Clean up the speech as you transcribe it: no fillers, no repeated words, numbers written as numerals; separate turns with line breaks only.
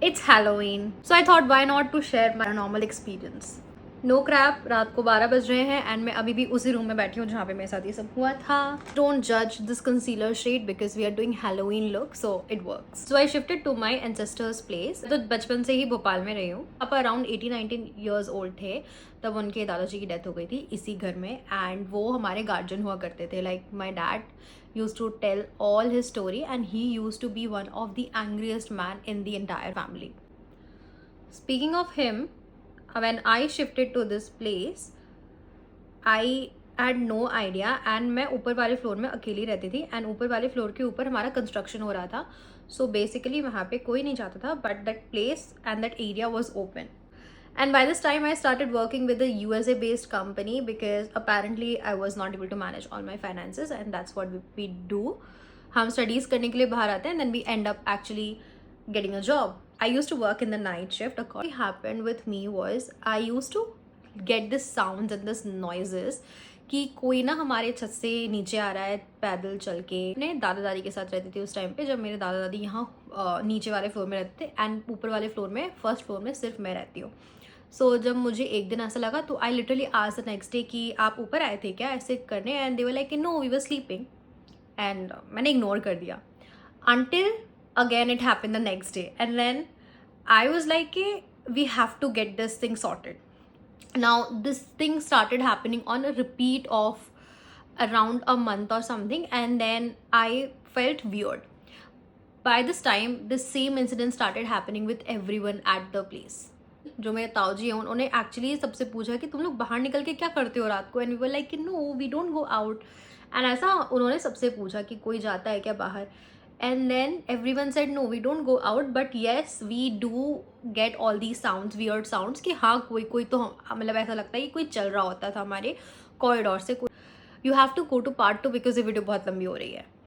It's Halloween, so I thought why not to share my paranormal experience. No crap, रात को 12 बज रहे हैं एंड मैं अभी भी उसी रूम में बैठी हूँ जहाँ पे मेरे साथ ये सब हुआ था. डोंट जज this concealer shade because we are doing Halloween look, so it works. So I shifted to my ancestors place. तो बचपन से ही भोपाल में रही हूँ. अब अराउंड 18-19 ईयर्स ओल्ड थे तब उनके दादाजी की डेथ हो गई थी इसी घर में. एंड वो हमारे गार्जियन हुआ करते थे. Like my dad used to tell all his story and he used to be one of the angriest man in the entire family. Speaking of him, when I shifted to this place, I had no idea and मैं ऊपर वाले floor में अकेली रहती थी and ऊपर वाले floor के ऊपर हमारा कंस्ट्रक्शन हो रहा था. सो बेसिकली वहाँ पे कोई नहीं जाता था but that place and that area was open. And by this time, I started working with a USA-based company because apparently I was not able to manage all my finances, and that's what we do. हम studies करने के लिए बाहर आते हैं, and then we end up actually getting a job. I used to work in the night shift. What happened with me was I used to get this sounds and this noises कि कोई ना हमारे छत से नीचे आ रहा है पैदल चल के. अपने दादा दादी के साथ रहती थी उस टाइम पे जब मेरे दादा दादी यहाँ नीचे वाले फ्लोर में रहते थे एंड ऊपर वाले फ्लोर में फर्स्ट फ्लोर में सिर्फ मैं रहती हूँ. सो जब मुझे एक दिन ऐसा लगा तो आई लिटरली आज द नेक्स्ट डे कि आप ऊपर आए थे क्या ऐसे करने. And they were like no we were sleeping and मैंने इग्नोर कर दिया until again it happened the next day. And then I was like we have to get this thing sorted. Now this thing started happening on a repeat of around a month or something, and then I felt weird. By this time the same incident started happening with everyone at the place. जो मेरे ताऊ जी हैं उन्होंने actually सबसे पूछा कि तुम लोग बाहर निकल के क्या करते हो रात को. And we were like no we don't go out. And ऐसा उन्होंने सबसे पूछा कि कोई जाता है क्या बाहर. And then everyone said no we don't go out but yes we do get all the sounds weird sounds कि हाँ कोई कोई तो मतलब ऐसा लगता है कि कोई चल रहा होता था हमारे कॉरिडोर से. You have to go to part 2 because ये वीडियो बहुत लंबी हो रही है.